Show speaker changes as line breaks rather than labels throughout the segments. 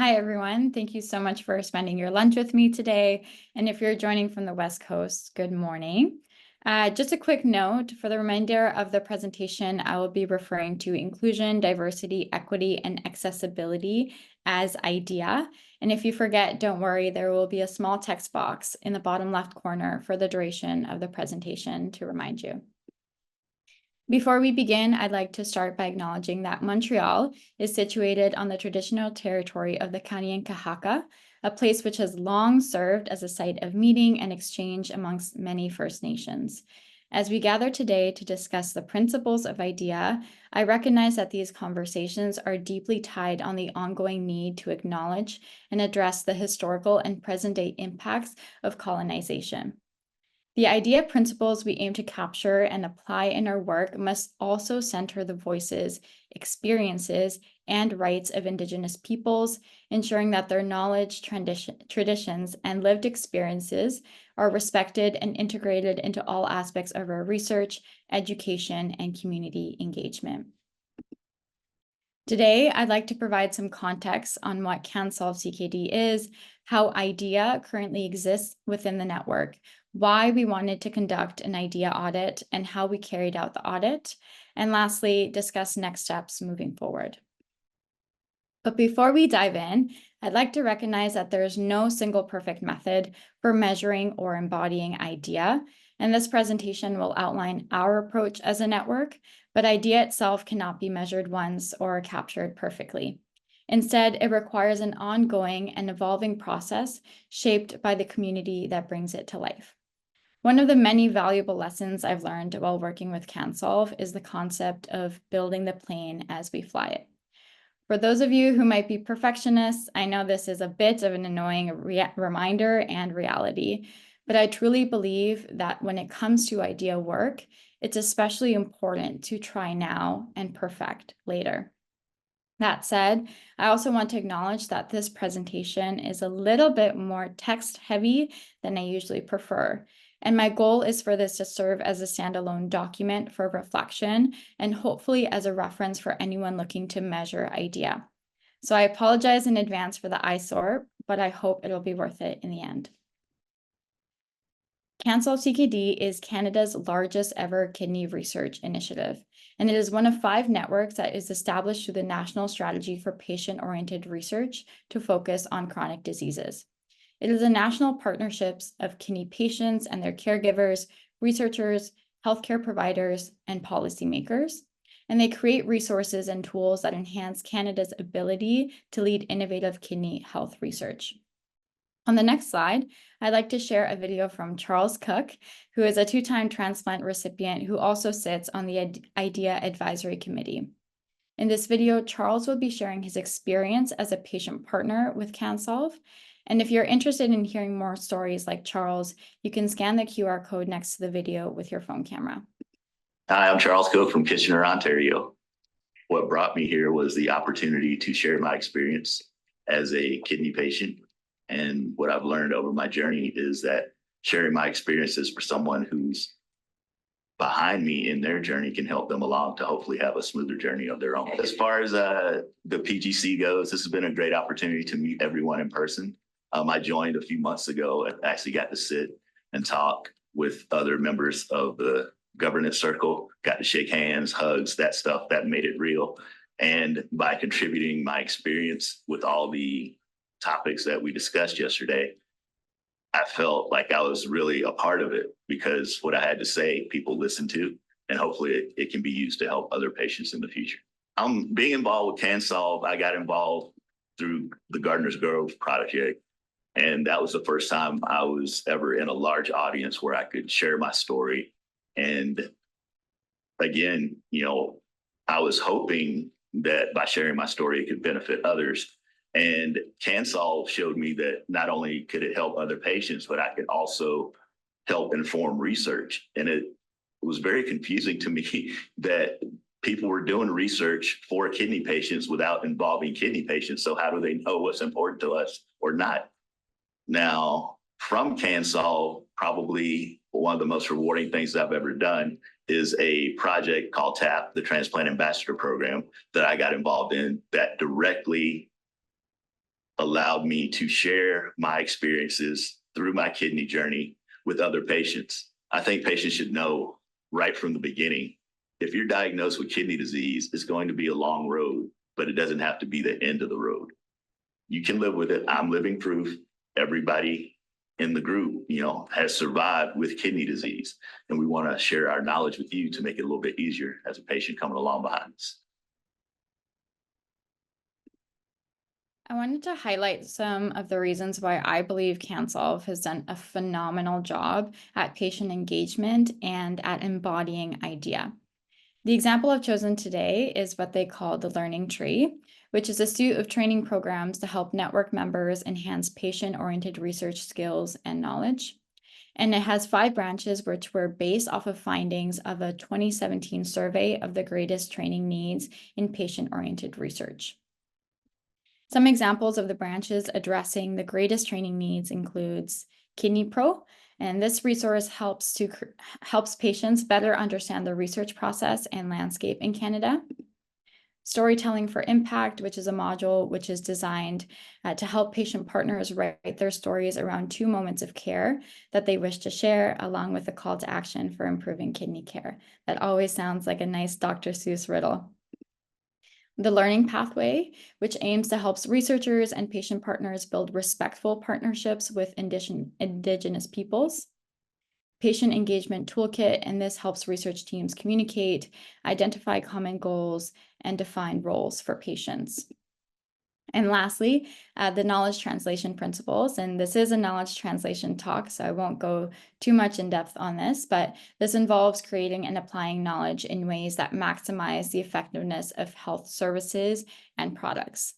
Hi, everyone. Thank you so much for spending your lunch with me today. And if you're joining from the West Coast, good morning. Just a quick note, for the remainder of the presentation, I will be referring to inclusion, diversity, equity, and accessibility as IDEA. And if you forget, don't worry, there will be a small text box in the bottom left corner for the duration of the presentation to remind you. Before we begin, I'd like to start by acknowledging that Montreal is situated on the traditional territory of the Kanien'kehá:ka, a place which has long served as a site of meeting and exchange amongst many First Nations. As we gather today to discuss the principles of IDEA, I recognize that these conversations are deeply tied on the ongoing need to acknowledge and address the historical and present-day impacts of colonization. The IDEA principles we aim to capture and apply in our work must also center the voices, experiences, and rights of Indigenous peoples, ensuring that their knowledge, traditions, and lived experiences are respected and integrated into all aspects of our research, education, and community engagement. Today, I'd like to provide some context on what CanSolve CKD is, how IDEA currently exists within the network, why we wanted to conduct an IDEA audit, and how we carried out the audit, and lastly, discuss next steps moving forward. But before we dive in, I'd like to recognize that there is no single perfect method for measuring or embodying IDEA, and this presentation will outline our approach as a network, but IDEA itself cannot be measured once or captured perfectly. Instead, it requires an ongoing and evolving process shaped by the community that brings it to life. One of the many valuable lessons I've learned while working with CanSolve is the concept of building the plane as we fly it. For those of you who might be perfectionists, I know this is a bit of an annoying reminder and reality, but I truly believe that when it comes to IDEA work, it's especially important to try now and perfect later. That said, I also want to acknowledge that this presentation is a little bit more text heavy than I usually prefer. And my goal is for this to serve as a standalone document for reflection and hopefully as a reference for anyone looking to measure IDEA. So I apologize in advance for the eyesore, but I hope it'll be worth it in the end. CanSolve CKD is Canada's largest ever kidney research initiative, and it is one of 5 networks that is established through the National Strategy for Patient-Oriented Research to focus on chronic diseases. It is a national partnership of kidney patients and their caregivers, researchers, healthcare providers, and policymakers, and they create resources and tools that enhance Canada's ability to lead innovative kidney health research. On the next slide, I'd like to share a video from Charles Cook, who is a 2-time transplant recipient who also sits on the IDEA Advisory Committee. In this video, Charles will be sharing his experience as a patient partner with CanSolve. And if you're interested in hearing more stories like Charles, you can scan the QR code next to the video with your phone camera.
Hi, I'm Charles Cook from Kitchener, Ontario. What brought me here was the opportunity to share my experience as a kidney patient. And what I've learned over my journey is that sharing my experiences for someone who's behind me in their journey can help them along to hopefully have a smoother journey of their own. As far as the PGC goes, this has been a great opportunity to meet everyone in person. I joined a few months ago and actually got to sit and talk with other members of the governance circle, got to shake hands, hugs, that stuff that made it real. And by contributing my experience with all the topics that we discussed yesterday, I felt like I was really a part of it because what I had to say, people listened to, and hopefully it can be used to help other patients in the future. Being involved with CanSolve, I got involved through the Gardner's Grove project. And that was the first time I was ever in a large audience where I could share my story. And again, I was hoping that by sharing my story, it could benefit others. And CanSolve showed me that not only could it help other patients, but I could also help inform research. And it was very confusing to me that people were doing research for kidney patients without involving kidney patients. So how do they know what's important to us or not? Now, from CanSolve, probably one of the most rewarding things I've ever done is a project called TAP, the Transplant Ambassador Program, that I got involved in that directly allowed me to share my experiences through my kidney journey with other patients. I think patients should know right from the beginning, if you're diagnosed with kidney disease, it's going to be a long road, but it doesn't have to be the end of the road. You can live with it. I'm living proof. Everybody in the group, has survived with kidney disease. And we want to share our knowledge with you to make it a little bit easier as a patient coming along behind us.
I wanted to highlight some of the reasons why I believe CanSolve has done a phenomenal job at patient engagement and at embodying IDEA. The example I've chosen today is what they call the Learning Tree, which is a suite of training programs to help network members enhance patient-oriented research skills and knowledge. And it has 5 branches, which were based off of findings of a 2017 survey of the greatest training needs in patient-oriented research. Some examples of the branches addressing the greatest training needs includes Kidney Pro, and this resource helps patients better understand the research process and landscape in Canada. Storytelling for Impact, which is a module which is designed to help patient partners write their stories around 2 moments of care that they wish to share, along with a call to action for improving kidney care. That always sounds like a nice Dr. Seuss riddle. The Learning Pathway, which aims to help researchers and patient partners build respectful partnerships with Indigenous peoples. Patient Engagement Toolkit, and this helps research teams communicate, identify common goals, and define roles for patients. And lastly, the knowledge translation principles, and this is a knowledge translation talk, so I won't go too much in depth on this, but this involves creating and applying knowledge in ways that maximize the effectiveness of health services and products.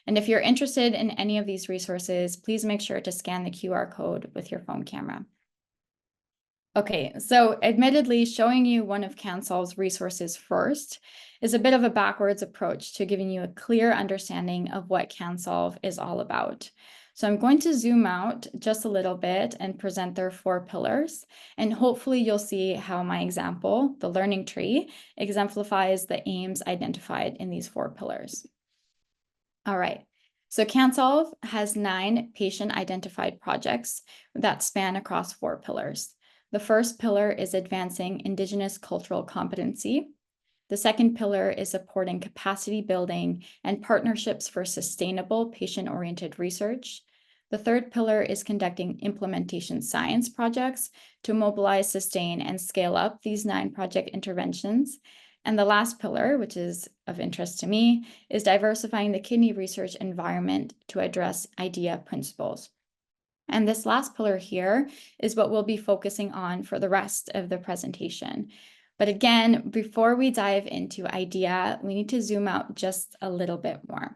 And if you're interested in any of these resources, please make sure to scan the QR code with your phone camera. Okay, so admittedly, showing you one of CanSolve's resources first is a bit of a backwards approach to giving you a clear understanding of what CanSolve is all about. So I'm going to zoom out just a little bit and present their 4 pillars, and hopefully you'll see how my example, the Learning Tree, exemplifies the aims identified in these 4 pillars. All right. So CanSolve has 9 patient-identified projects that span across 4 pillars. The first pillar is advancing Indigenous cultural competency. The second pillar is supporting capacity building and partnerships for sustainable patient-oriented research. The third pillar is conducting implementation science projects to mobilize, sustain, and scale up these 9 project interventions. And the last pillar, which is of interest to me, is diversifying the kidney research environment to address IDEA principles. And this last pillar here is what we'll be focusing on for the rest of the presentation. But again, before we dive into IDEA, we need to zoom out just a little bit more.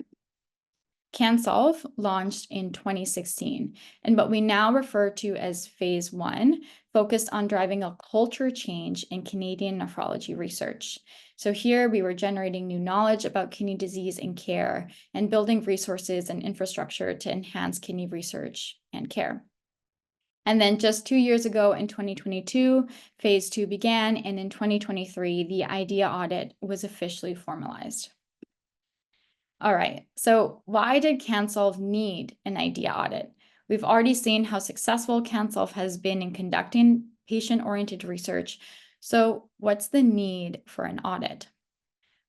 CanSolve launched in 2016, and what we now refer to as Phase 1 focused on driving a culture change in Canadian nephrology research. So here we were generating new knowledge about kidney disease and care and building resources and infrastructure to enhance kidney research and care. And then just 2 years ago in 2022, Phase 2 began, and in 2023, the IDEA audit was officially formalized. All right, so why did CanSolve need an IDEA audit? We've already seen how successful CanSolve has been in conducting patient-oriented research. So what's the need for an audit?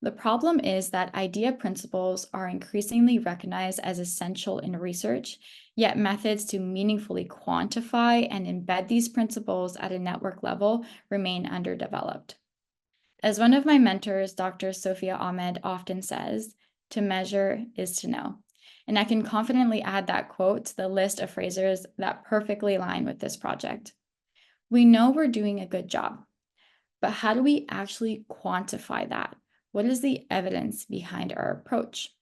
The problem is that IDEA principles are increasingly recognized as essential in research, yet methods to meaningfully quantify and embed these principles at a network level remain underdeveloped. As one of my mentors, Dr. Sophia Ahmed, often says, to measure is to know. And I can confidently add that quote to the list of phrases that perfectly align with this project. We know we're doing a good job, but how do we actually quantify that? What is the evidence behind our approach?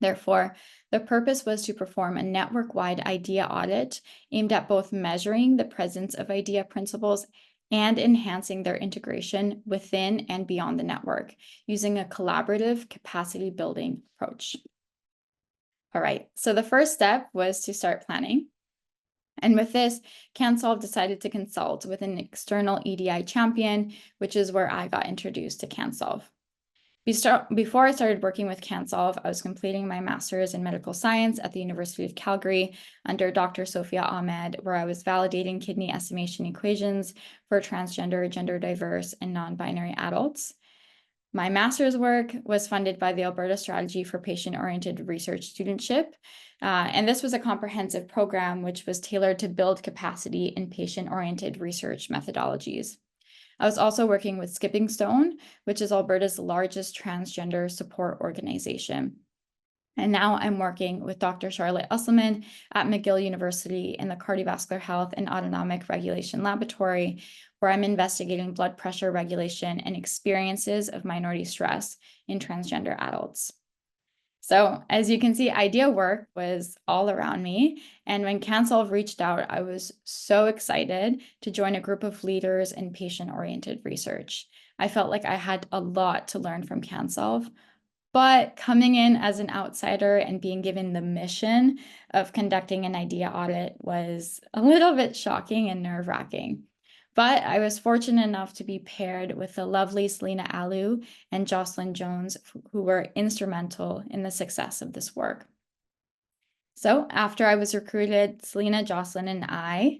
Therefore, the purpose was to perform a network-wide IDEA audit aimed at both measuring the presence of IDEA principles and enhancing their integration within and beyond the network using a collaborative capacity building approach. All right, so the first step was to start planning. And with this, CanSolve decided to consult with an external EDI champion, which is where I got introduced to CanSolve. Before I started working with CanSolve, I was completing my master's in medical science at the University of Calgary under Dr. Sophia Ahmed, where I was validating kidney estimation equations for transgender, gender diverse, and non-binary adults. My master's work was funded by the Alberta Strategy for Patient-Oriented Research Studentship, and this was a comprehensive program which was tailored to build capacity in patient-oriented research methodologies. I was also working with Skipping Stone, which is Alberta's largest transgender support organization. And now I'm working with Dr. Charlotte Usselman at McGill University in the Cardiovascular Health and Autonomic Regulation Laboratory, where I'm investigating blood pressure regulation and experiences of minority stress in transgender adults. So as you can see, idea work was all around me. And when CanSolve reached out, I was so excited to join a group of leaders in patient-oriented research. I felt like I had a lot to learn from CanSolve, but coming in as an outsider and being given the mission of conducting an idea audit was a little bit shocking and nerve-wracking. But I was fortunate enough to be paired with the lovely Selena Alu and Jocelyn Jones, who were instrumental in the success of this work. So after I was recruited, Selena, Jocelyn, and I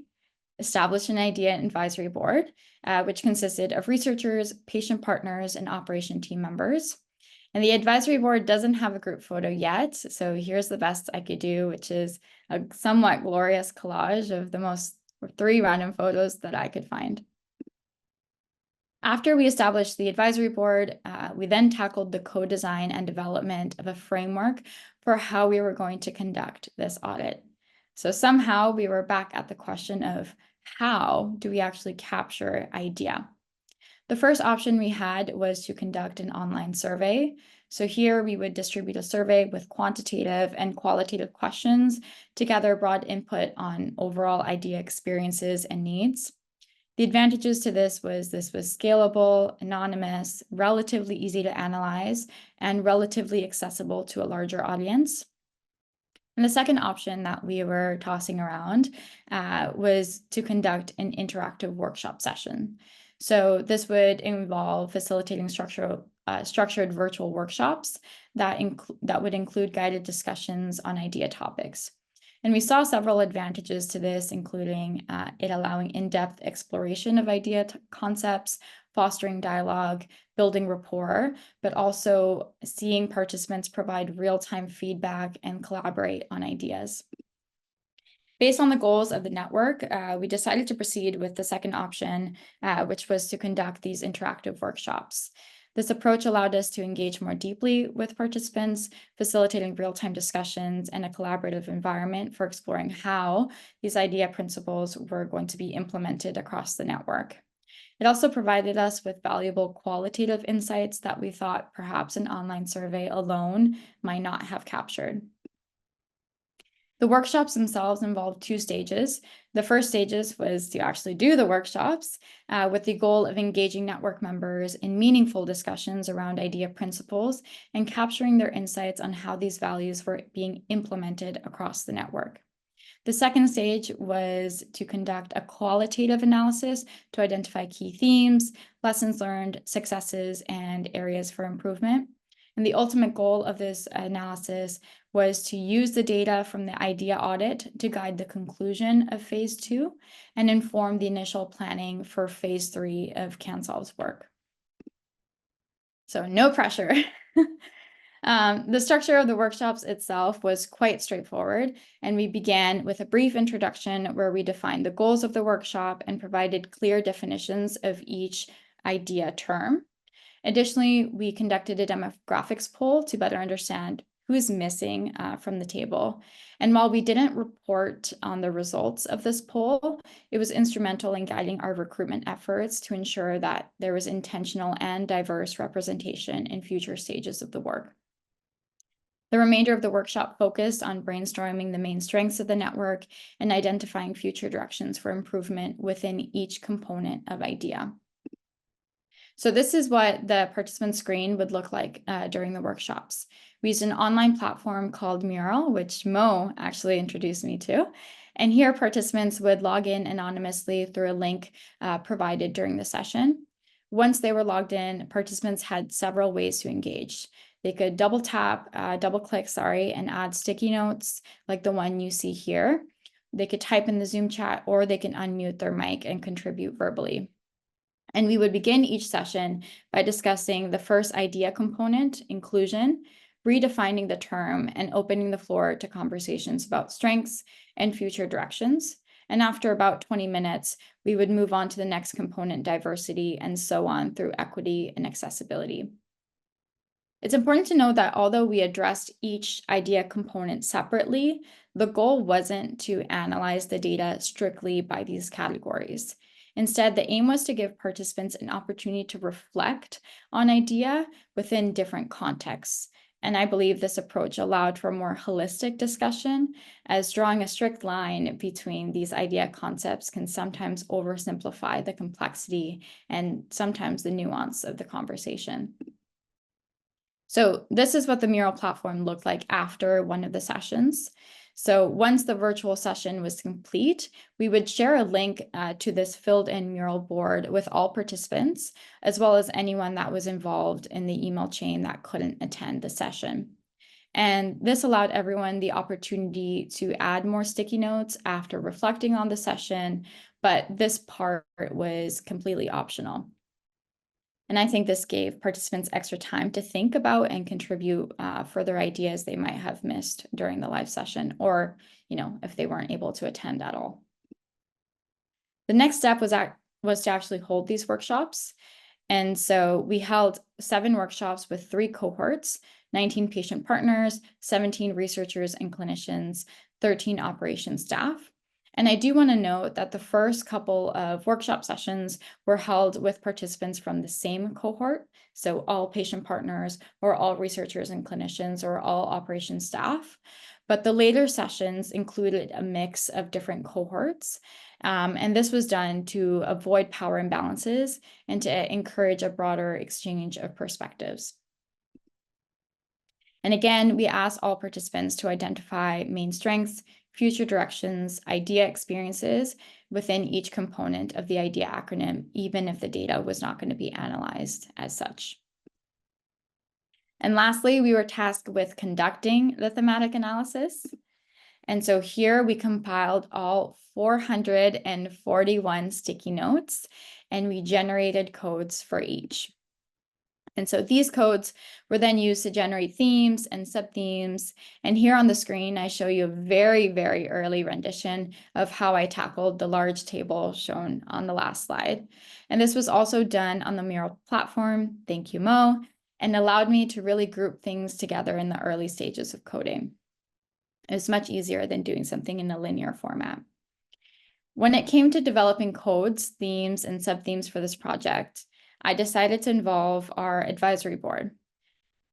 established an idea advisory board, which consisted of researchers, patient partners, and operation team members. And the advisory board doesn't have a group photo yet, so here's the best I could do, which is a somewhat glorious collage of the 3 random photos that I could find. After we established the advisory board, we then tackled the co-design and development of a framework for how we were going to conduct this audit. So somehow we were back at the question of how do we actually capture idea? The first option we had was to conduct an online survey. So here we would distribute a survey with quantitative and qualitative questions to gather broad input on overall idea experiences and needs. The advantages to this was scalable, anonymous, relatively easy to analyze, and relatively accessible to a larger audience. And the second option that we were tossing around was to conduct an interactive workshop session. So this would involve facilitating structured virtual workshops that would include guided discussions on idea topics. And we saw several advantages to this, including it allowing in-depth exploration of idea concepts, fostering dialogue, building rapport, but also seeing participants provide real-time feedback and collaborate on ideas. Based on the goals of the network, we decided to proceed with the second option, which was to conduct these interactive workshops. This approach allowed us to engage more deeply with participants, facilitating real-time discussions and a collaborative environment for exploring how these idea principles were going to be implemented across the network. It also provided us with valuable qualitative insights that we thought perhaps an online survey alone might not have captured. The workshops themselves involved 2 stages. The first stages was to actually do the workshops with the goal of engaging network members in meaningful discussions around idea principles and capturing their insights on how these values were being implemented across the network. The second stage was to conduct a qualitative analysis to identify key themes, lessons learned, successes, and areas for improvement. And the ultimate goal of this analysis was to use the data from the idea audit to guide the conclusion of phase 2 and inform the initial planning for phase 3 of CanSolve's work. So no pressure. The structure of the workshops itself was quite straightforward, and we began with a brief introduction where we defined the goals of the workshop and provided clear definitions of each idea term. Additionally, we conducted a demographics poll to better understand who is missing from the table. And while we didn't report on the results of this poll, it was instrumental in guiding our recruitment efforts to ensure that there was intentional and diverse representation in future stages of the work. The remainder of the workshop focused on brainstorming the main strengths of the network and identifying future directions for improvement within each component of idea. So this is what the participant screen would look like during the workshops. We used an online platform called Mural, which Mo actually introduced me to. And here participants would log in anonymously through a link provided during the session. Once they were logged in, participants had several ways to engage. They could double click, and add sticky notes like the one you see here. They could type in the Zoom chat, or they can unmute their mic and contribute verbally. And we would begin each session by discussing the first idea component, inclusion, redefining the term, and opening the floor to conversations about strengths and future directions. And after about 20 minutes, we would move on to the next component, diversity, and so on through equity and accessibility. It's important to note that although we addressed each idea component separately, the goal wasn't to analyze the data strictly by these categories. Instead, the aim was to give participants an opportunity to reflect on idea within different contexts. And I believe this approach allowed for a more holistic discussion, as drawing a strict line between these idea concepts can sometimes oversimplify the complexity and sometimes the nuance of the conversation. So this is what the mural platform looked like after one of the sessions. So once the virtual session was complete, we would share a link to this filled-in mural board with all participants, as well as anyone that was involved in the email chain that couldn't attend the session. And this allowed everyone the opportunity to add more sticky notes after reflecting on the session, but this part was completely optional. And I think this gave participants extra time to think about and contribute further ideas they might have missed during the live session, or, if they weren't able to attend at all. The next step was to actually hold these workshops. And so we held 7 workshops with 3 cohorts, 19 patient partners, 17 researchers and clinicians, 13 operations staff. And I do want to note that the first couple of workshop sessions were held with participants from the same cohort, so all patient partners or all researchers and clinicians or all operations staff. But the later sessions included a mix of different cohorts. And this was done to avoid power imbalances and to encourage a broader exchange of perspectives. And again, we asked all participants to identify main strengths, future directions, idea experiences within each component of the IDEA acronym, even if the data was not going to be analyzed as such. And lastly, we were tasked with conducting the thematic analysis. And so here we compiled all 441 sticky notes, and we generated codes for each. And so these codes were then used to generate themes and subthemes. And here on the screen, I show you a very, very early rendition of how I tackled the large table shown on the last slide. And this was also done on the mural platform, thank you, Mo, and allowed me to really group things together in the early stages of coding. It was much easier than doing something in a linear format. When it came to developing codes, themes, and subthemes for this project, I decided to involve our advisory board.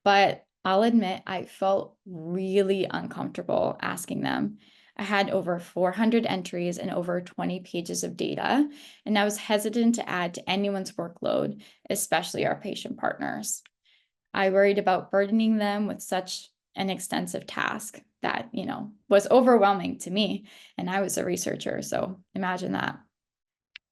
But I'll admit, I felt really uncomfortable asking them. I had over 400 entries and over 20 pages of data, and I was hesitant to add to anyone's workload, especially our patient partners. I worried about burdening them with such an extensive task that, was overwhelming to me. And I was a researcher, so imagine that.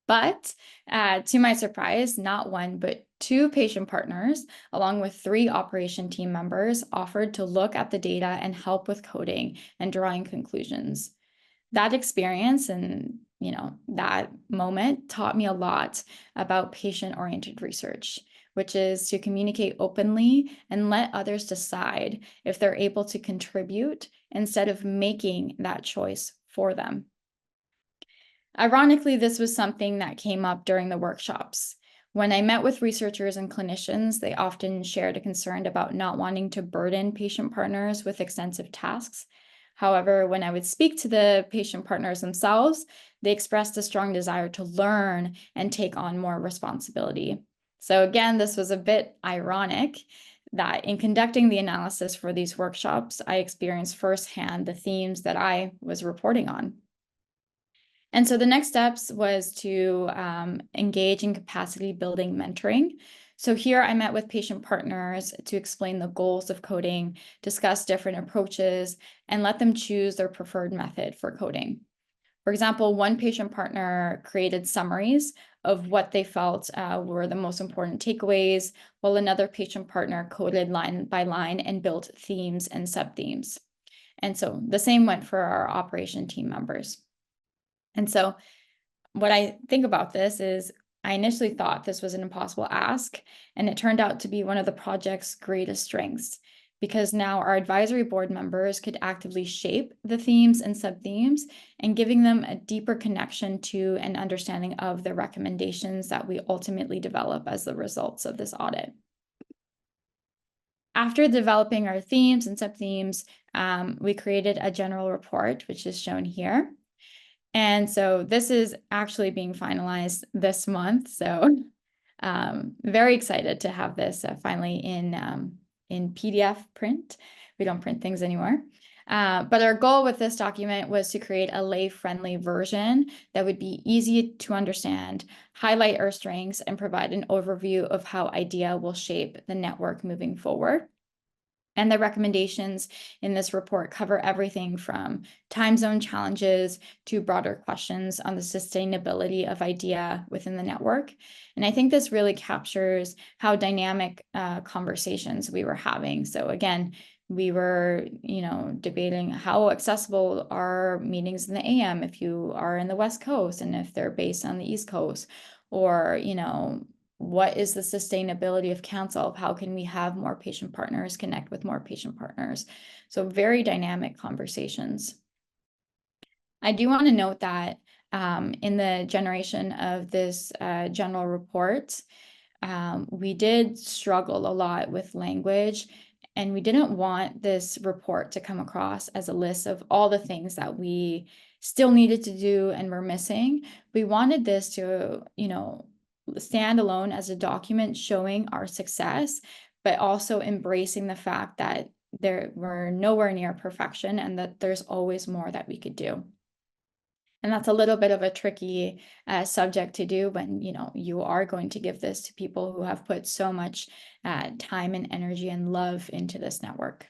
But to my surprise, not one, but 2 patient partners, along with 3 operation team members, offered to look at the data and help with coding and drawing conclusions. That experience and that moment taught me a lot about patient-oriented research, which is to communicate openly and let others decide if they're able to contribute instead of making that choice for them. Ironically, this was something that came up during the workshops. When I met with researchers and clinicians, they often shared a concern about not wanting to burden patient partners with extensive tasks. However, when I would speak to the patient partners themselves, they expressed a strong desire to learn and take on more responsibility. So again, this was a bit ironic that in conducting the analysis for these workshops, I experienced firsthand the themes that I was reporting on. And so the next steps was to engage in capacity building mentoring. So here I met with patient partners to explain the goals of coding, discuss different approaches, and let them choose their preferred method for coding. For example, one patient partner created summaries of what they felt were the most important takeaways, while another patient partner coded line by line and built themes and sub-themes. And so the same went for our operation team members. And so what I think about this is I initially thought this was an impossible ask, and it turned out to be one of the project's greatest strengths, because now our advisory board members could actively shape the themes and sub-themes and giving them a deeper connection to and understanding of the recommendations that we ultimately develop as the results of this audit. After developing our themes and sub-themes, we created a general report, which is shown here. And so this is actually being finalized this month. So very excited to have this finally in PDF print. We don't print things anymore. But our goal with this document was to create a lay-friendly version that would be easy to understand, highlight our strengths, and provide an overview of how IDEA will shape the network moving forward. And the recommendations in this report cover everything from time zone challenges to broader questions on the sustainability of IDEA within the network. And I think this really captures how dynamic conversations we were having. So again, we were, debating how accessible are meetings in the AM if you are in the West Coast and if they're based on the East Coast, or, what is the sustainability of Consult? How can we have more patient partners connect with more patient partners? So very dynamic conversations. I do want to note that in the generation of this general report, we did struggle a lot with language, and we didn't want this report to come across as a list of all the things that we still needed to do and were missing. We wanted this to, stand alone as a document showing our success, but also embracing the fact that we're nowhere near perfection and that there's always more that we could do. And that's a little bit of a tricky subject to do when, you are going to give this to people who have put so much time and energy and love into this network.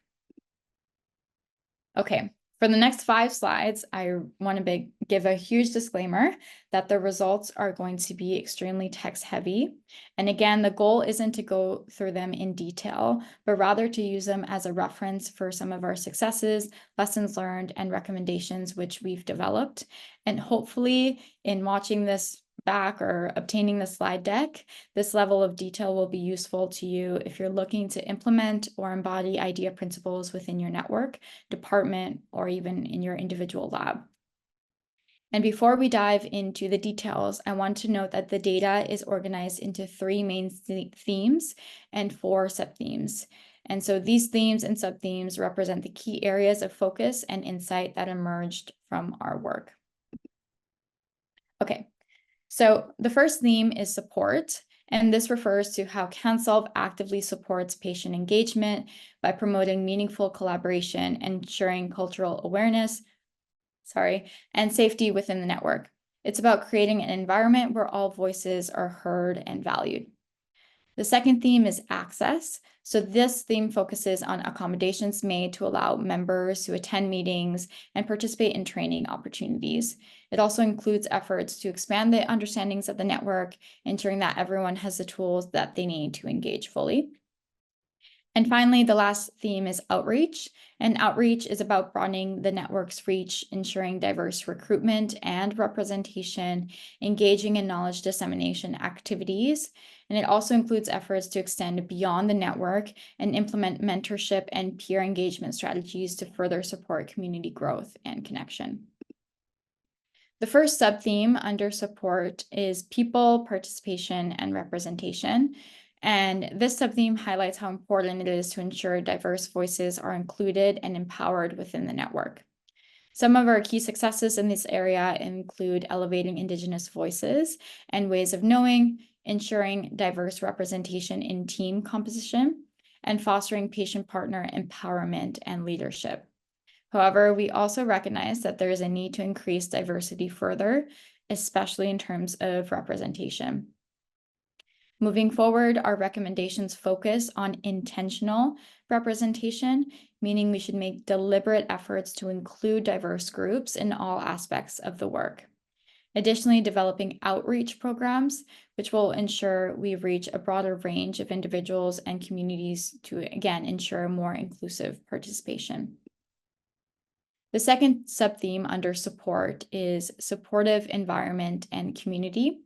Okay, for the next 5 slides, I want to give a huge disclaimer that the results are going to be extremely text heavy. And again, the goal isn't to go through them in detail, but rather to use them as a reference for some of our successes, lessons learned, and recommendations which we've developed. And hopefully in watching this back or obtaining the slide deck, this level of detail will be useful to you if you're looking to implement or embody IDEA principles within your network, department, or even in your individual lab. And before we dive into the details, I want to note that the data is organized into 3 main themes and 4 sub-themes. And so these themes and sub-themes represent the key areas of focus and insight that emerged from our work. Okay. So the first theme is support, and this refers to how CanSolve actively supports patient engagement by promoting meaningful collaboration and ensuring cultural awareness, and safety within the network. It's about creating an environment where all voices are heard and valued. The second theme is access. So this theme focuses on accommodations made to allow members to attend meetings and participate in training opportunities. It also includes efforts to expand the understandings of the network, ensuring that everyone has the tools that they need to engage fully. And finally, the last theme is outreach. And outreach is about broadening the network's reach, ensuring diverse recruitment and representation, engaging in knowledge dissemination activities. And it also includes efforts to extend beyond the network and implement mentorship and peer engagement strategies to further support community growth and connection. The first sub-theme under support is people, participation, and representation. And this sub-theme highlights how important it is to ensure diverse voices are included and empowered within the network. Some of our key successes in this area include elevating Indigenous voices and ways of knowing, ensuring diverse representation in team composition, and fostering patient partner empowerment and leadership. However, we also recognize that there is a need to increase diversity further, especially in terms of representation. Moving forward, our recommendations focus on intentional representation, meaning we should make deliberate efforts to include diverse groups in all aspects of the work. Additionally, developing outreach programs, which will ensure we reach a broader range of individuals and communities to, again, ensure more inclusive participation. The second sub-theme under support is supportive environment and community.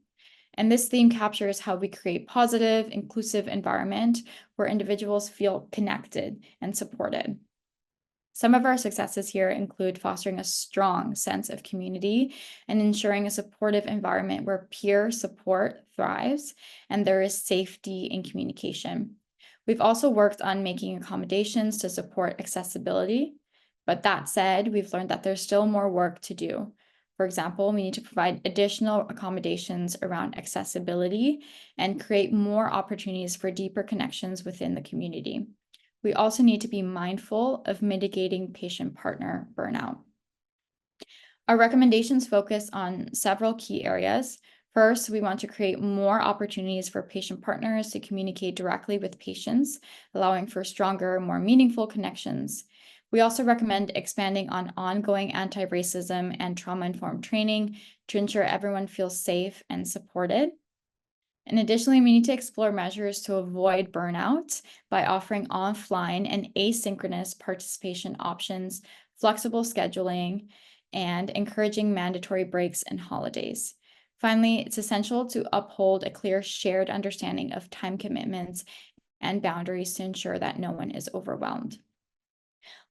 And this theme captures how we create positive, inclusive environment where individuals feel connected and supported. Some of our successes here include fostering a strong sense of community and ensuring a supportive environment where peer support thrives and there is safety in communication. We've also worked on making accommodations to support accessibility, but that said, we've learned that there's still more work to do. For example, we need to provide additional accommodations around accessibility and create more opportunities for deeper connections within the community. We also need to be mindful of mitigating patient partner burnout. Our recommendations focus on several key areas. First, we want to create more opportunities for patient partners to communicate directly with patients, allowing for stronger, more meaningful connections. We also recommend expanding on ongoing anti-racism and trauma-informed training to ensure everyone feels safe and supported. And additionally, we need to explore measures to avoid burnout by offering offline and asynchronous participation options, flexible scheduling, and encouraging mandatory breaks and holidays. Finally, it's essential to uphold a clear shared understanding of time commitments and boundaries to ensure that no one is overwhelmed.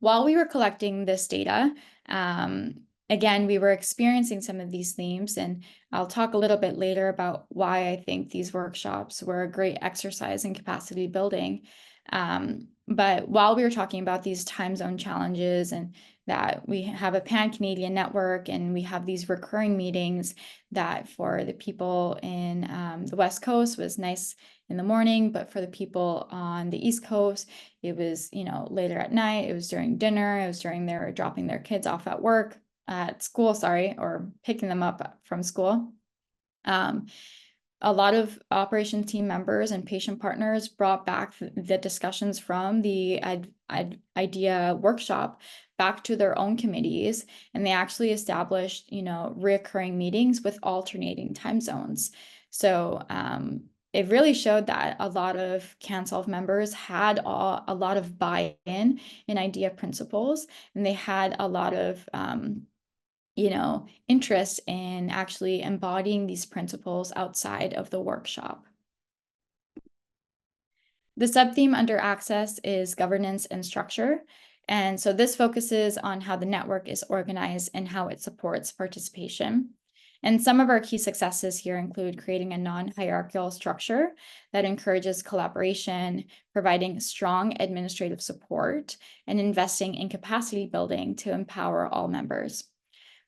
While we were collecting this data, again, we were experiencing some of these themes, and I'll talk a little bit later about why I think these workshops were a great exercise in capacity building. But while we were talking about these time zone challenges and that we have a pan-Canadian network and we have these recurring meetings that for the people in the West Coast was nice in the morning, but for the people on the East Coast, it was, later at night, it was during dinner, it was during their dropping their kids off at school, or picking them up from school. A lot of operations team members and patient partners brought back the discussions from the IDEA workshop back to their own committees, and they actually established, reoccurring meetings with alternating time zones. So it really showed that a lot of CanSolve members had a lot of buy-in in IDEA principles, and they had a lot of interest in actually embodying these principles outside of the workshop. The subtheme under access is governance and structure. And so this focuses on how the network is organized and how it supports participation. And some of our key successes here include creating a non-hierarchical structure that encourages collaboration, providing strong administrative support, and investing in capacity building to empower all members.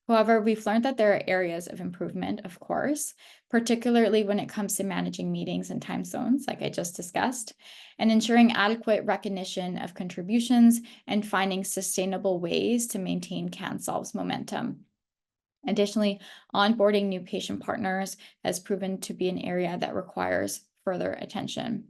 However, we've learned that there are areas of improvement, of course, particularly when it comes to managing meetings and time zones, like I just discussed, and ensuring adequate recognition of contributions and finding sustainable ways to maintain CanSolve's momentum. Additionally, onboarding new patient partners has proven to be an area that requires further attention.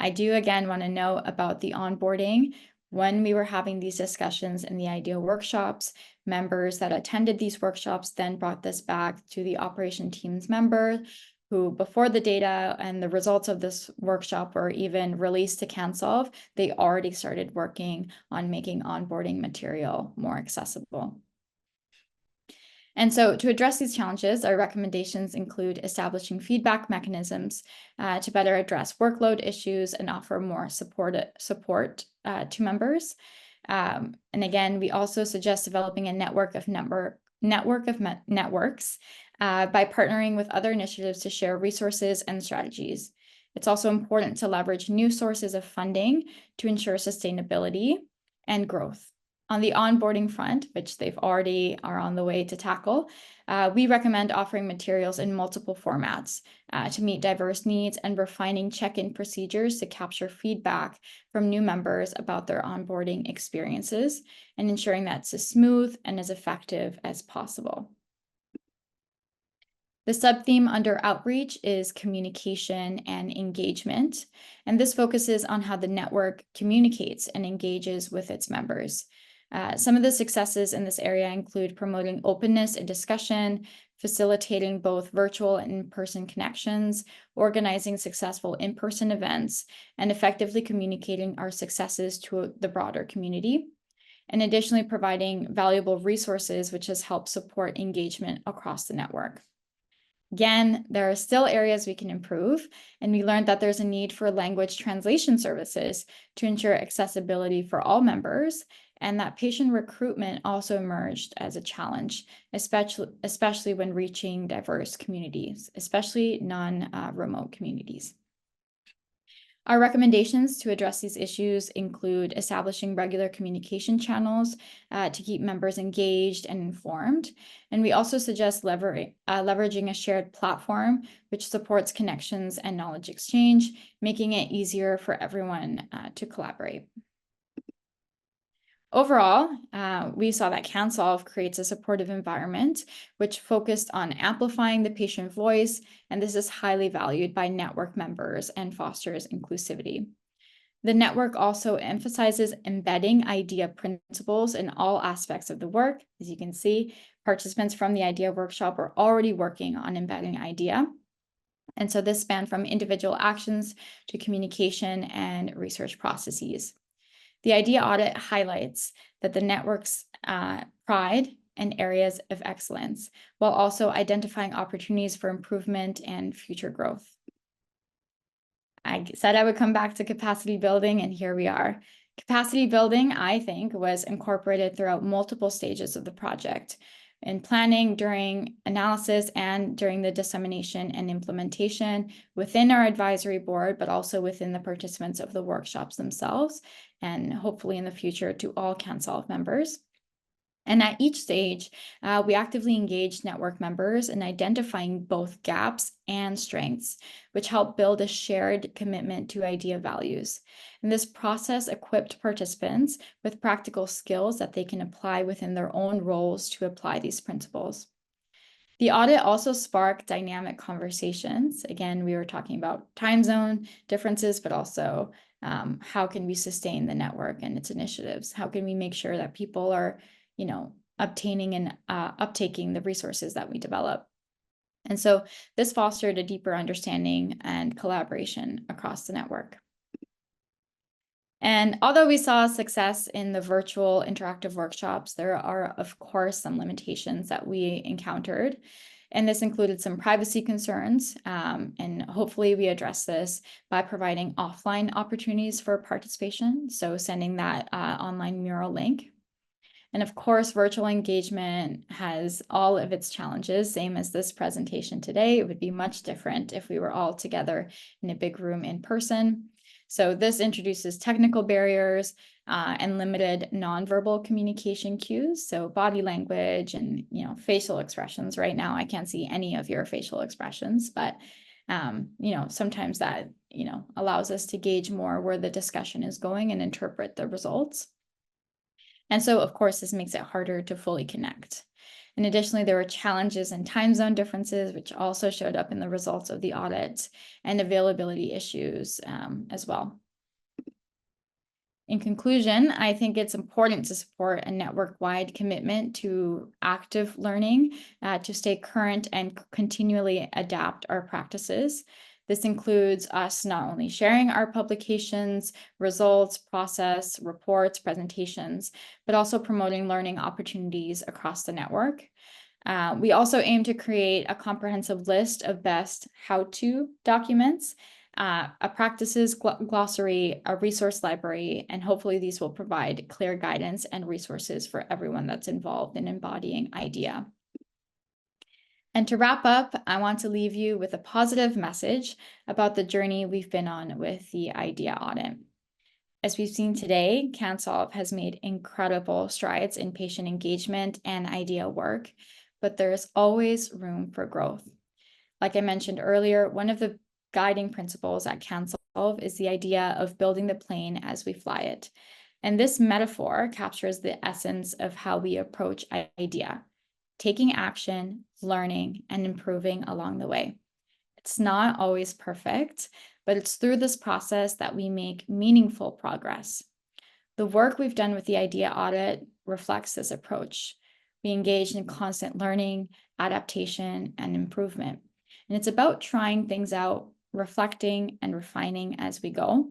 I do again want to know about the onboarding. When we were having these discussions in the IDEA workshops, members that attended these workshops then brought this back to the operation team's member who, before the data and the results of this workshop were even released to CanSolve, they already started working on making onboarding material more accessible. And so to address these challenges, our recommendations include establishing feedback mechanisms to better address workload issues and offer more support to members. And again, we also suggest developing a network of networks by partnering with other initiatives to share resources and strategies. It's also important to leverage new sources of funding to ensure sustainability and growth. On the onboarding front, which they've already are on the way to tackle, we recommend offering materials in multiple formats to meet diverse needs and refining check-in procedures to capture feedback from new members about their onboarding experiences and ensuring that's as smooth and as effective as possible. The subtheme under outreach is communication and engagement, and this focuses on how the network communicates and engages with its members. Some of the successes in this area include promoting openness and discussion, facilitating both virtual and in-person connections, organizing successful in-person events, and effectively communicating our successes to the broader community. And additionally, providing valuable resources, which has helped support engagement across the network. Again, there are still areas we can improve, and we learned that there's a need for language translation services to ensure accessibility for all members, and that patient recruitment also emerged as a challenge, especially when reaching diverse communities, especially non-remote communities. Our recommendations to address these issues include establishing regular communication channels to keep members engaged and informed. And we also suggest leveraging a shared platform which supports connections and knowledge exchange, making it easier for everyone to collaborate. Overall, we saw that CanSolve creates a supportive environment which focused on amplifying the patient voice, and this is highly valued by network members and fosters inclusivity. The network also emphasizes embedding IDEA principles in all aspects of the work. As you can see, participants from the IDEA workshop are already working on embedding IDEA. And so this spanned from individual actions to communication and research processes. The IDEA audit highlights that the network's pride and areas of excellence, while also identifying opportunities for improvement and future growth. I said I would come back to capacity building, and here we are. Capacity building, I think, was incorporated throughout multiple stages of the project, in planning, during analysis, and during the dissemination and implementation within our advisory board, but also within the participants of the workshops themselves, and hopefully in the future to all CanSolve members. And at each stage, we actively engaged network members in identifying both gaps and strengths, which help build a shared commitment to IDEA values. And this process equipped participants with practical skills that they can apply within their own roles to apply these principles. The audit also sparked dynamic conversations. Again, we were talking about time zone differences, but also how can we sustain the network and its initiatives? How can we make sure that people are obtaining and uptaking the resources that we develop? And so this fostered a deeper understanding and collaboration across the network. And although we saw success in the virtual interactive workshops, there are, of course, some limitations that we encountered. And this included some privacy concerns. And hopefully we address this by providing offline opportunities for participation. So sending that online mural link. And of course, virtual engagement has all of its challenges, same as this presentation today. It would be much different if we were all together in a big room in person. So this introduces technical barriers and limited nonverbal communication cues. So body language and facial expressions. Right now, I can't see any of your facial expressions, but sometimes that allows us to gauge more where the discussion is going and interpret the results. And so, of course, this makes it harder to fully connect. And additionally, there were challenges and time zone differences, which also showed up in the results of the audit, and availability issues as well. In conclusion, I think it's important to support a network-wide commitment to active learning to stay current and continually adapt our practices. This includes us not only sharing our publications, results, process, reports, presentations, but also promoting learning opportunities across the network. We also aim to create a comprehensive list of best how-to documents, a practices glossary, a resource library, and hopefully these will provide clear guidance and resources for everyone that's involved in embodying IDEA. And to wrap up, I want to leave you with a positive message about the journey we've been on with the IDEA audit. As we've seen today, CanSolve has made incredible strides in patient engagement and IDEA work, but there's always room for growth. Like I mentioned earlier, one of the guiding principles at CanSolve is the idea of building the plane as we fly it. And this metaphor captures the essence of how we approach IDEA. taking action, learning, and improving along the way. It's not always perfect, but it's through this process that we make meaningful progress. The work we've done with the idea audit reflects this approach. We engage in constant learning, adaptation, and improvement. And it's about trying things out, reflecting, and refining as we go.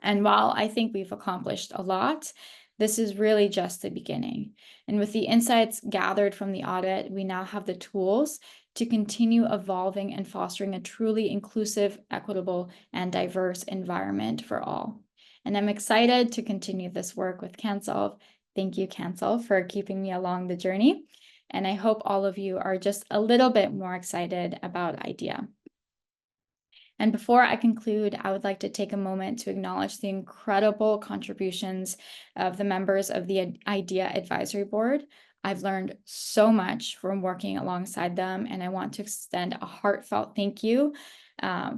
And while I think we've accomplished a lot, this is really just the beginning. And with the insights gathered from the audit, we now have the tools to continue evolving and fostering a truly inclusive, equitable, and diverse environment for all. And I'm excited to continue this work with CanSolve. Thank you, CanSolve, for keeping me along the journey. And I hope all of you are just a little bit more excited about IDEA. And before I conclude, I would like to take a moment to acknowledge the incredible contributions of the members of the IDEA Advisory Board. I've learned so much from working alongside them, and I want to extend a heartfelt thank you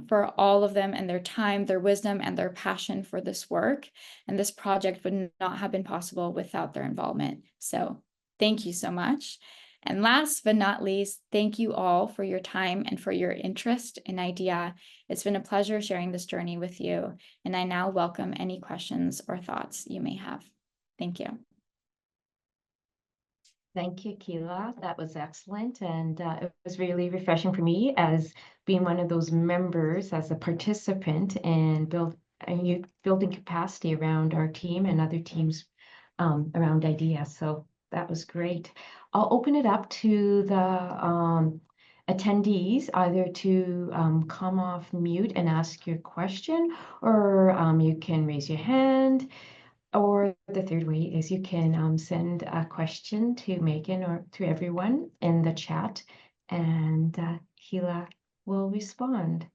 for all of them and their time, their wisdom, and their passion for this work. And this project would not have been possible without their involvement. So thank you so much. And last but not least, thank you all for your time and for your interest in IDEA. It's been a pleasure sharing this journey with you, and I now welcome any questions or thoughts you may have. Thank you.
Thank you, Keila. That was excellent. And it was really refreshing for me as being one of those members, as a participant, and building capacity around our team and other teams around IDEA. So that was great. I'll open it up to the attendees either to come off mute and ask your question, or you can raise your hand. Or the third way is you can send a question to Megan or to everyone in the chat, and Keila will respond.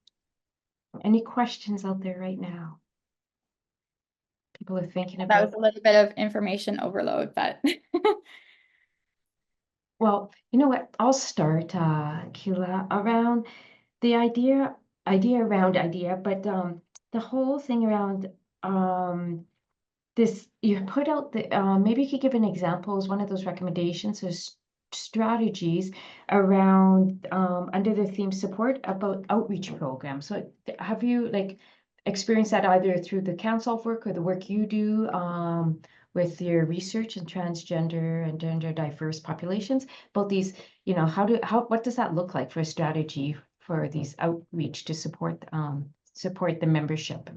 Any questions out there right now? People are thinking
That
about.
was a little bit of information overload, but.
Well, you know what? I'll start, Keila, around the idea around IDEA, but the whole thing around this, you put out the, maybe you could give an example as one of those recommendations or strategies around under the theme support about outreach programs. So have you experienced that either through the CanSolve work or the work you do with your research in transgender and gender diverse populations about these, what does that look like for a strategy for these outreach to support the membership?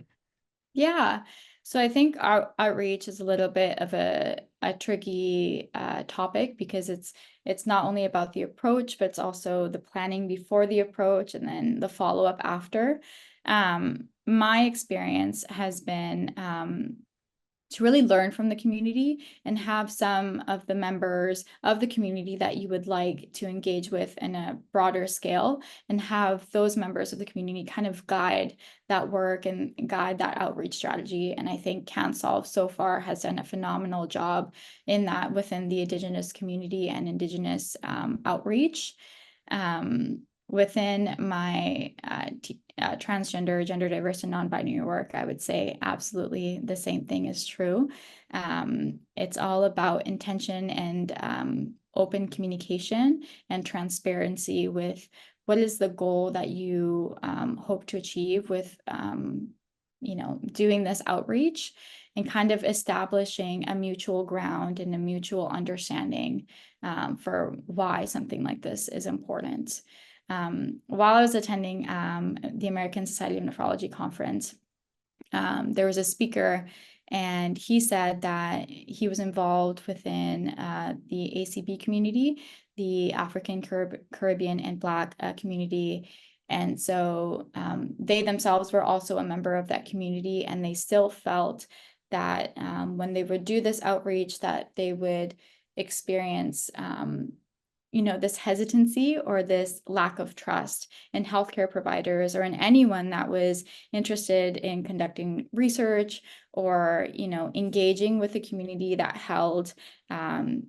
Yeah. So I think our outreach is a little bit of a tricky topic because it's not only about the approach, but it's also the planning before the approach and then the follow-up after. My experience has been to really learn from the community and have some of the members of the community that you would like to engage with in a broader scale, and have those members of the community kind of guide that work and guide that outreach strategy. And I think CanSolve so far has done a phenomenal job in that within the Indigenous community and Indigenous outreach. Within my transgender, gender diverse, and non-binary work, I would say absolutely the same thing is true. It's all about intention and open communication and transparency with what is the goal that you hope to achieve with doing this outreach, and kind of establishing a mutual ground and a mutual understanding for why something like this is important. While I was attending the American Society of Nephrology conference, there was a speaker, and he said that he was involved within the ACB community, the African, Caribbean, and Black community. And so they themselves were also a member of that community, and they still felt that when they would do this outreach, that they would experience this hesitancy or this lack of trust in healthcare providers or in anyone that was interested in conducting research or, engaging with the community that held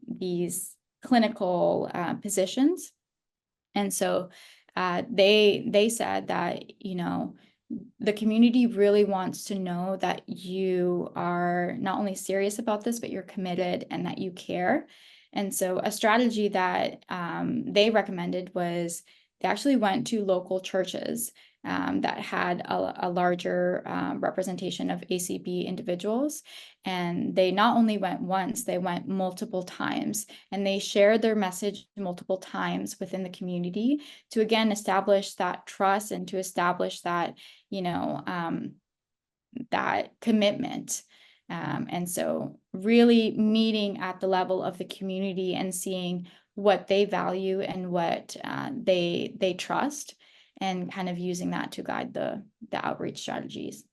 these clinical positions. And so they said that, the community really wants to know that you are not only serious about this, but you're committed and that you care. And so a strategy that they recommended was they actually went to local churches that had a larger representation of ACP individuals. And they not only went once, they went multiple times, and they shared their message multiple times within the community to, again, establish that trust and to establish that, that commitment. And so really meeting at the level of the community and seeing what they value and what they trust, and kind of using that to guide the outreach strategies.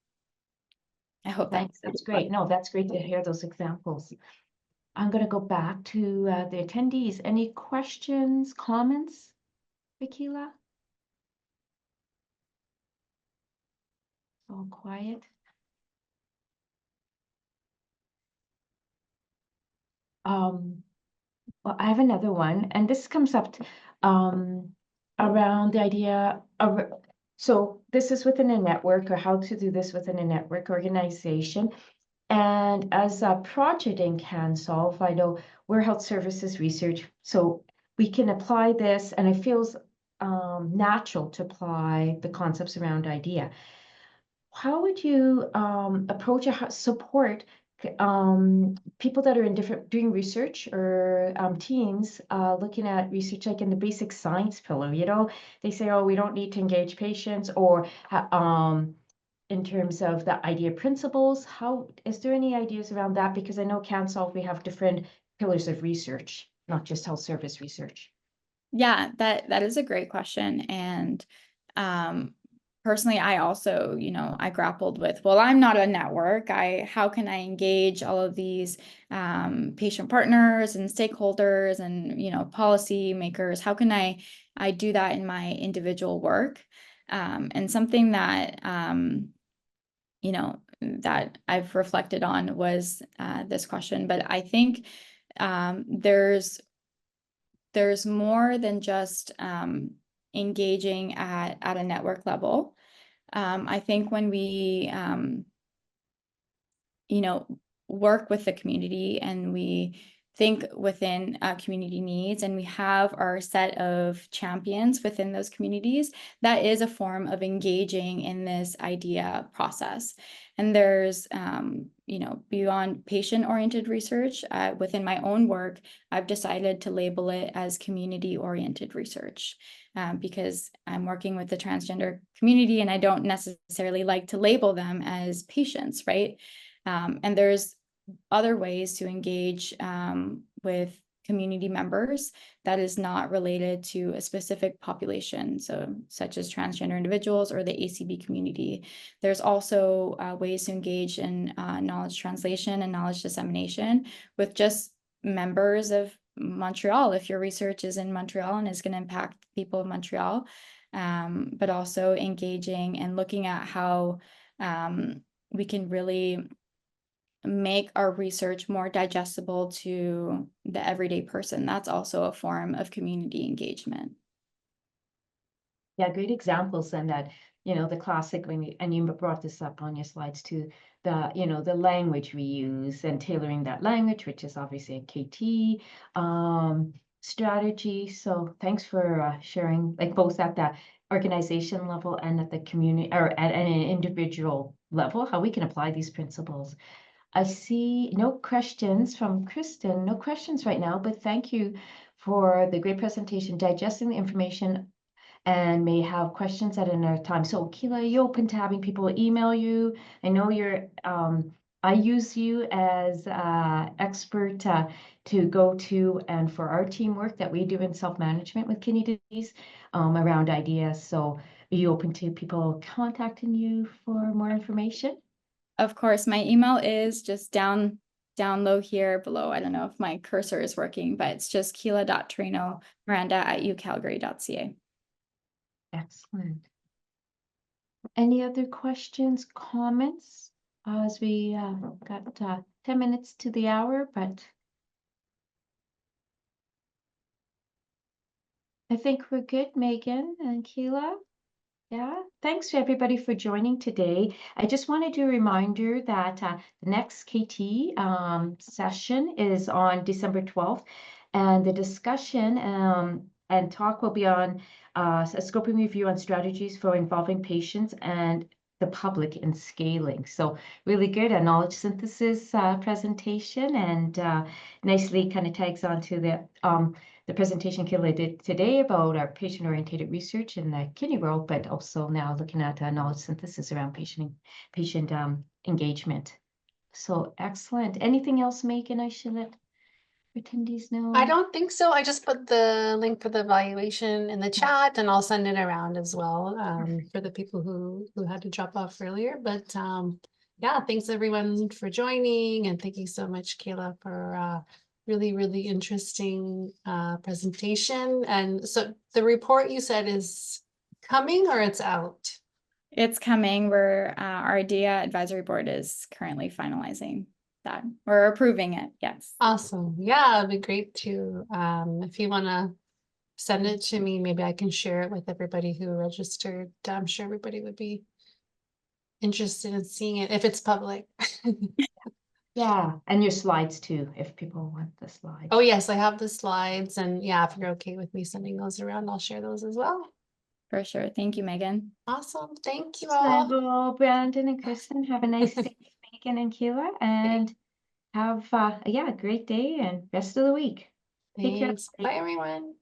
I hope that.
Thanks, that's great. No, that's great to hear those examples. I'm going to go back to the attendees. Any questions, comments, Keila? All quiet. Well, I have another one, and this comes up around the idea of, so this is within a network, or how to do this within a network organization. And as a project in CanSolve, I know we're health services research, so we can apply this, and it feels natural to apply the concepts around IDEA. How would you approach or support people that are in different doing research, or teams looking at research, like in the basic science pillar? They say, oh, we don't need to engage patients, or in terms of the IDEA principles. How is there any ideas around that? Because I know CanSolve, we have different pillars of research, not just health service research.
Yeah, that is a great question. And personally, I also, I grappled with, well, I'm not a network. How can I engage all of these patient partners and stakeholders and, policy makers? How can I do that in my individual work? And something that, that I've reflected on was this question. But I think there's more than just engaging at a network level. I think when we, work with the community and we think within community needs, and we have our set of champions within those communities, that is a form of engaging in this IDEA process. And there's, beyond patient-oriented research, within my own work, I've decided to label it as community-oriented research, because I'm working with the transgender community, and I don't necessarily like to label them as patients, right? And there's other ways to engage with community members that is not related to a specific population, so such as transgender individuals or the ACB community. There's also ways to engage in knowledge translation and knowledge dissemination with just members of Montreal, if your research is in Montreal and is going to impact people of Montreal, but also engaging and looking at how we can really make our research more digestible to the everyday person. That's also a form of community engagement.
Yeah, great examples. And that, the classic, and you brought this up on your slides too, the language we use and tailoring that language, which is obviously a KT strategy. So thanks for sharing, like both at the organization level and at the community, or at an individual level, how we can apply these principles. I see no questions from Kristen, no questions right now, but thank you for the great presentation, digesting the information, and may have questions at another time. So Keila, are you open to having people email you? I know you're, I use you as expert to go to, and for our teamwork that we do in self-management with kidney disease around ideas. So are you open to people contacting you for more information?
Of course, my email is just down low here below. I don't know if my cursor is working, but it's just keila.turino.miranda@ucalgary.ca.
Excellent. Any other questions, comments? As we got 10 minutes to the hour, but I think we're good, Megan and Keila. Yeah, thanks to everybody for joining today. I just wanted to remind you that the next KT session is on December 12th. And the discussion and talk will be on a scoping review on strategies for involving patients and the public in scaling. So really good, a knowledge synthesis presentation, and nicely kind of tags on to the presentation Keila did today about our patient-oriented research in the kidney world, but also now looking at knowledge synthesis around patient engagement. So excellent. Anything else, Megan, I should let attendees know?
I don't think so. I just put the link for the evaluation in the chat, and I'll send it around as well for the people who had to drop off earlier. But yeah, thanks everyone for joining, and thank you so much, Keila, for really, really interesting presentation. And so the report you said is coming, or it's out?
It's coming. Our IDEA advisory board is currently finalizing that, or approving it. Yes.
Awesome. Yeah, it'd be great to, if you want to send it to me, maybe I can share it with everybody who registered. I'm sure everybody would be interested in seeing it if it's public.
Yeah, and your slides too, if people want the slides.
Oh, yes, I have the slides, and yeah, if you're okay with me sending those around, I'll share those as well.
For sure. Thank you, Megan.
Awesome. Thank you
Excellent.
all.
Well, Brandon and Kristen, have a nice day, Megan and Keila, and have a great day and rest of the week. Take care.
Thanks. Bye, everyone.